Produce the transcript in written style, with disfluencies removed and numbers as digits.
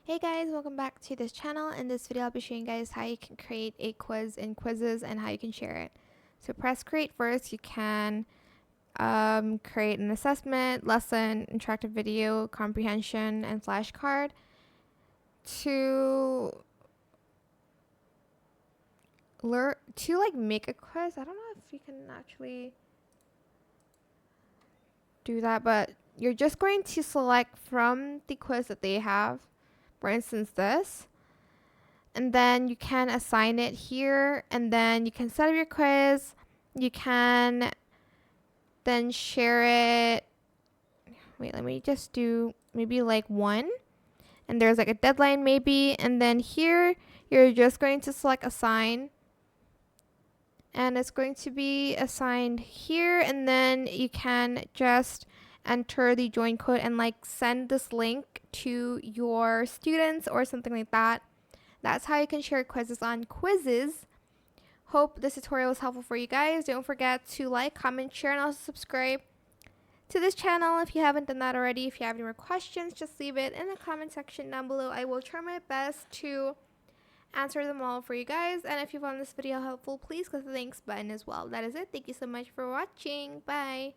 Hey guys, welcome back to this channel. In this video, I'll be showing you guys how you can create a quiz in Quizizz and how you can share it. So press create first. You can create an assessment, lesson, interactive video, comprehension, and flashcard. To make a quiz, I don't know if you can actually do that, but you're just going to select from the quiz that they have. For instance, this. And then you can assign it here, and then you can set up your quiz. You can then share it. Wait, let me just do maybe like one, and there's like a deadline maybe, and then here you're just going to select assign, and it's going to be assigned here, and then you can just enter the join code and like send this link to your students or something like that. That's how you can share quizzes on Quizizz. Hope this tutorial was helpful for you guys. Don't forget to like, comment, share, and also subscribe to this channel if you haven't done that already. If you have any more questions, just leave it in the comment section down below. I will try my best to answer them all for you guys. And if you found this video helpful, please click the thanks button as well. That is it. Thank you so much for watching. Bye.